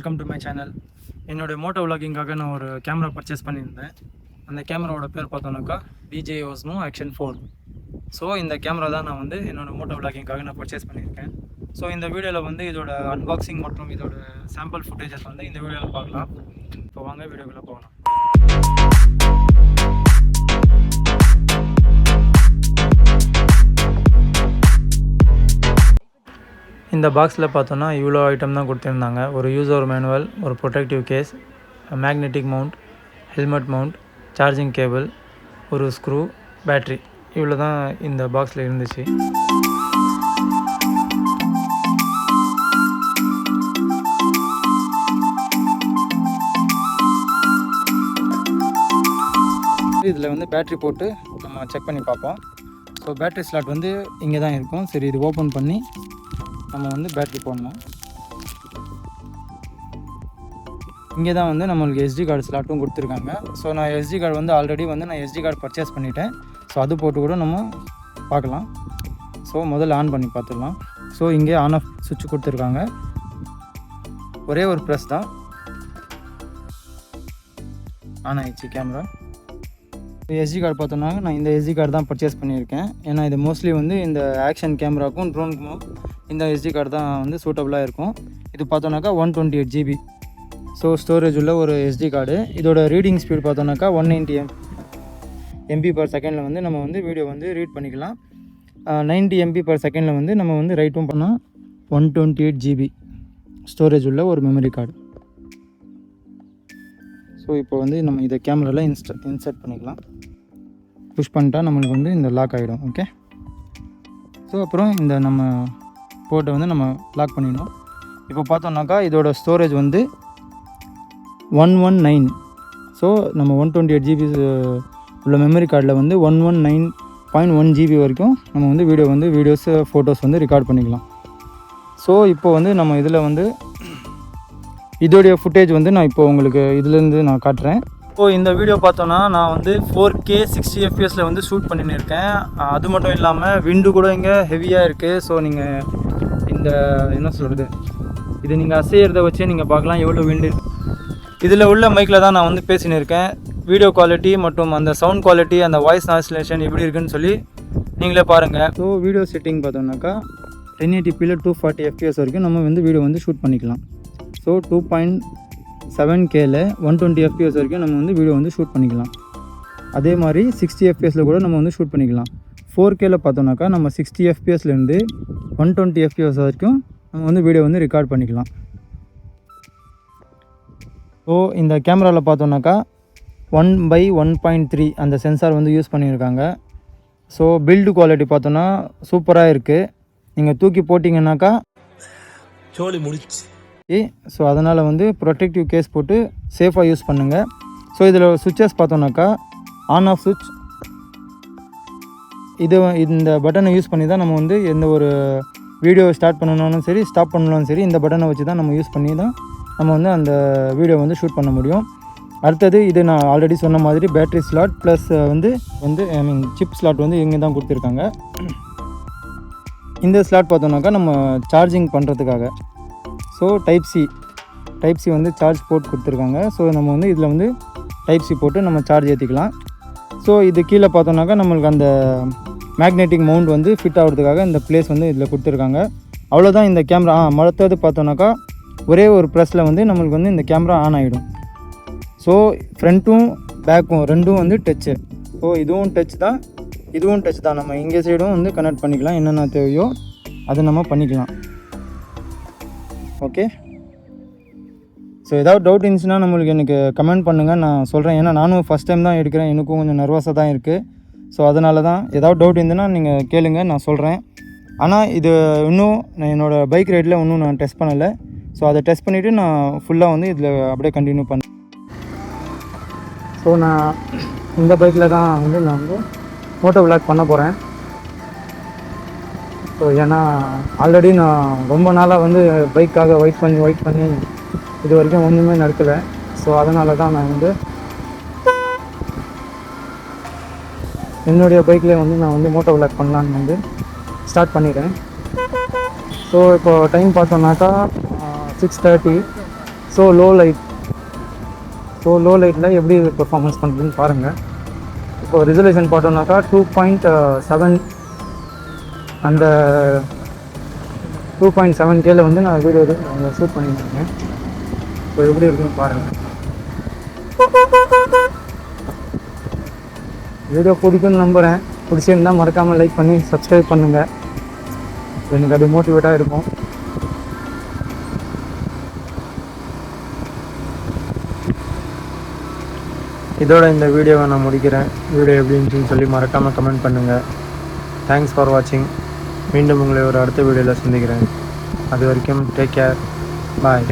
Welcome to my channel. என்னோடய Moto விலாகிங்காக நான் ஒரு கேமரா பர்ச்சேஸ் பண்ணியிருந்தேன். அந்த கேமராவோட பேர் பார்த்தோன்னாக்கா DJI Osmo Action 4. ஸோ இந்த கேமரா தான் நான் வந்து என்னோடய மோட்டோ விலாகிங்காக நான் பர்ச்சேஸ் பண்ணியிருக்கேன். ஸோ இந்த வீடியோவில் வந்து இதோட அன்பாக்சிங் மற்றும் இதோட சாம்பிள் ஃபுட்டேஜஸ் வந்து இந்த வீடியோவில் பார்க்கலாம். இப்போ வாங்க வீடியோக்குள்ளே போகலாம். இந்த பாக்ஸில் பார்த்தோன்னா இவ்வளோ ஐட்டம் தான் கொடுத்துருந்தாங்க. ஒரு யூசர் மேனுவல், ஒரு protective case, magnetic mount, helmet mount, charging cable, ஒரு ஸ்க்ரூ, பேட்ரி, இவ்வளோ தான் இந்த பாக்ஸில் இருந்துச்சு. இதில் வந்து பேட்ரி போட்டு நம்ம செக் பண்ணி பார்ப்போம். ஸோ பேட்ரி ஸ்லாட் வந்து இங்கே தான் இருக்கும். சரி, இது ஓப்பன் பண்ணி நம்ம வந்து பேட்ரி போடணும். இங்கே தான் வந்து நம்மளுக்கு SD கார்டு ஸ்லாட்டும் கொடுத்துருக்காங்க. ஸோ நான் SD கார்டு வந்து ஆல்ரெடி வந்து நான் SD கார்டு பர்ச்சேஸ் பண்ணிட்டேன். ஸோ அது போட்டு கூட நம்ம பார்க்கலாம். ஸோ முதல்ல ஆன் பண்ணி பார்த்துடலாம். ஸோ இங்கே ஆன் ஆஃப் சுவிட்ச் கொடுத்துருக்காங்க. ஒரே ஒரு ப்ரெஸ் தான், ஆன் ஆயிடுச்சு கேமரா. SD கார்டு பார்த்தோன்னா நான் இந்த SD கார்டு தான் பர்ச்சேஸ் பண்ணியிருக்கேன். ஏன்னா இது மோஸ்ட்லி வந்து இந்த ஆக்ஷன் கேமராக்கும் ட்ரோனுக்கும் இந்த SD கார்டு தான் வந்து சூட்டபுளாக இருக்கும். இது பார்த்தோன்னாக்கா 128 GB ஸோ ஸ்டோரேஜ் உள்ள ஒரு SD கார்டு. இதோட ரீடிங் ஸ்பீட் பார்த்தோன்னாக்கா 190 MB/s வந்து நம்ம வந்து வீடியோ வந்து ரீட் பண்ணிக்கலாம். 90 MB/s வந்து நம்ம வந்து ரைட்டும் பண்ணால் 128 GB ஸ்டோரேஜ் உள்ள ஒரு மெமரி கார்டு. ஸோ இப்போ வந்து நம்ம இதை கேமராவில் இன்சர்ட் பண்ணிக்கலாம். புஷ் பண்ணிட்டா நம்மளுக்கு வந்து இந்த லாக் ஆகிடும். ஓகே, ஸோ அப்புறம் இந்த நம்ம போர்ட்டை வந்து நம்ம லாக் பண்ணிடணும். இப்போ பார்த்தோம்னாக்கா இதோட ஸ்டோரேஜ் வந்து 119. ஸோ நம்ம 128 GB உள்ள மெமரி கார்டில் வந்து 119.1 GB வரைக்கும் நம்ம வந்து வீடியோஸ் ஃபோட்டோஸ் வந்து ரெக்கார்ட் பண்ணிக்கலாம். ஸோ இப்போ வந்து நம்ம இதில் வந்து இதோடைய ஃபுட்டேஜ் வந்து நான் இப்போ உங்களுக்கு இதுலேருந்து நான் காட்டுறேன். இப்போது இந்த வீடியோ பார்த்தோன்னா நான் வந்து 4K 60 FPS வந்து ஷூட் பண்ணின்னு இருக்கேன். அது மட்டும் இல்லாமல் விண்டு கூட இங்கே ஹெவியாக இருக்குது. ஸோ நீங்கள் இந்த என்ன சொல்கிறது, இது நீங்கள் அசைகிறத வச்சே நீங்கள் பார்க்கலாம் எவ்வளோ விண்டு. இதில் உள்ள மைக்கில் தான் நான் வந்து பேசின்னு இருக்கேன். வீடியோ குவாலிட்டி மற்றும் அந்த சவுண்ட் குவாலிட்டி, அந்த வாய்ஸ் ஆசிலேஷன் எப்படி இருக்குன்னு சொல்லி நீங்களே பாருங்கள். ஸோ வீடியோ செட்டிங் பார்த்தோம்னாக்கா 1080p 240 FPS வரைக்கும் நம்ம வந்து வீடியோ வந்து ஷூட் பண்ணிக்கலாம். ஸோ 2.7Kல 120 FPS வரைக்கும் நம்ம வந்து வீடியோ வந்து ஷூட் பண்ணிக்கலாம். அதே மாதிரி 60 FPSல கூட நம்ம வந்து ஷூட் பண்ணிக்கலாம். 4Kல பார்த்தோம்னாக்கா நம்ம 60 FPSலேருந்து 120 FPS வரைக்கும் நம்ம வந்து வீடியோ வந்து ரெக்கார்ட் பண்ணிக்கலாம். ஸோ இந்த கேமராவில் பார்த்தோம்னாக்கா 1/1.3 அந்த சென்சார் வந்து யூஸ் பண்ணியிருக்காங்க. ஸோ பில்டு குவாலிட்டி பார்த்தோன்னா சூப்பராக இருக்குது. நீங்கள் தூக்கி போட்டிங்கன்னாக்கா சோலி முடிச்சு. ஸோ அதனால் வந்து ப்ரொடெக்டிவ் கேஸ் போட்டு சேஃபாக யூஸ் பண்ணுங்கள். ஸோ இதில் சுவிட்சஸ் பார்த்தோம்னாக்கா ஆன் ஆஃப் சுவிட்ச், இந்த பட்டனை யூஸ் பண்ணி தான் நம்ம வந்து எந்த ஒரு வீடியோ ஸ்டார்ட் பண்ணணும்னாலும் சரி, ஸ்டாப் பண்ணணும் சரி, இந்த பட்டனை வச்சு தான் நம்ம யூஸ் பண்ணி தான் நம்ம வந்து அந்த வீடியோ வந்து ஷூட் பண்ண முடியும். அடுத்தது இது நான் ஆல்ரெடி சொன்ன மாதிரி பேட்ரி ஸ்லாட் ப்ளஸ் வந்து சிப் ஸ்லாட் வந்து இங்கே தான் கொடுத்துருக்காங்க. இந்த ஸ்லாட் பார்த்தோம்னாக்கா நம்ம சார்ஜிங் பண்ணுறதுக்காக. ஸோ டைப் சி வந்து சார்ஜ் போர்ட் கொடுத்துருக்காங்க. ஸோ நம்ம வந்து இதில் வந்து டைப் சி போட்டு நம்ம சார்ஜ் ஏற்றிக்கலாம். ஸோ இது கீழே பார்த்தோம்னாக்கா நம்மளுக்கு அந்த மேக்னெட்டிக் மவுண்ட் வந்து ஃபிட் ஆகிறதுக்காக இந்த பிளேஸ் வந்து இதில் கொடுத்துருக்காங்க. அவ்வளோதான் இந்த கேமரா. மற்றது பார்த்தோம்னாக்கா ஒரே ஒரு ப்ரெஸ்ஸில் வந்து நம்மளுக்கு வந்து இந்த கேமரா ஆன் ஆகிடும். ஸோ ஃப்ரண்ட்டும் பேக்கும் ரெண்டும் வந்து டச்சு. ஸோ இதுவும் டச் தான், இதுவும் டச் தான். நம்ம இங்கே சைடும் வந்து கனெக்ட் பண்ணிக்கலாம். என்னென்ன தேவையோ அதை நம்ம பண்ணிக்கலாம். ஓகே, ஸோ ஏதாவது டவுட் இருந்துச்சுன்னா நம்மளுக்கு எனக்கு கமெண்ட் பண்ணுங்கள், நான் சொல்கிறேன். ஏன்னா நானும் ஃபஸ்ட் டைம் தான் எடுக்கிறேன், எனக்கும் கொஞ்சம் நர்வஸாக தான் இருக்குது. ஸோ அதனால தான் ஏதாவது டவுட் இருந்துன்னா நீங்கள் கேளுங்க, நான் சொல்கிறேன். ஆனால் இது இன்னும் நான் என்னோடய பைக் ரைடில் இன்னும் நான் டெஸ்ட் பண்ணலை. ஸோ அதை டெஸ்ட் பண்ணிவிட்டு நான் ஃபுல்லாக வந்து இதில் அப்படியே கண்டினியூ பண்ணேன். ஸோ நான் இந்த பைக்கில் தான் வந்து நான் வந்து மோட்டோ விலாக் பண்ண போகிறேன். ஸோ ஏன்னா ஆல்ரெடி நான் ரொம்ப நாளாக வந்து பைக்காக வெயிட் பண்ணி இது வரைக்கும் ஒன்றுமே நடக்கலை. ஸோ அதனால தான் நான் வந்து என்னுடைய பைக்கில் வந்து நான் வந்து மோட்டோ விலாக் பண்ணலான்னு வந்து ஸ்டார்ட் பண்ணிட்டேன். ஸோ இப்போ டைம் பார்த்தோம்னாக்கா 6:30. ஸோ லோ லைட்டில் எப்படி பெர்ஃபார்மன்ஸ் பண்ணுறதுன்னு பாருங்கள். இப்போ ரிசல்யூஷன் பார்த்தோம்னாக்கா 2.7 அந்த 2.7Kல வந்து நான் வீடியோ ஷூட் பண்ணியிருக்கேன். இப்போ எப்படி இருக்குன்னு பாருங்கள். வீடியோ பிடிக்குன்னு நம்புகிறேன். பிடிச்சிருந்தால் மறக்காமல் லைக் பண்ணி சப்ஸ்கிரைப் பண்ணுங்கள். எனக்கு அது மோட்டிவேட்டாக இருக்கும். இதோட இந்த வீடியோவை நான் முடிக்கிறேன். வீடியோ எப்படி இருந்துச்சுன்னு சொல்லி மறக்காமல் கமெண்ட் பண்ணுங்கள். தேங்க்ஸ் ஃபார் வாட்சிங். மீண்டும் உங்களை ஒரு அடுத்த வீடியோவில் சந்திக்கிறேன். அது வரைக்கும் டேக் கேர். பாய்.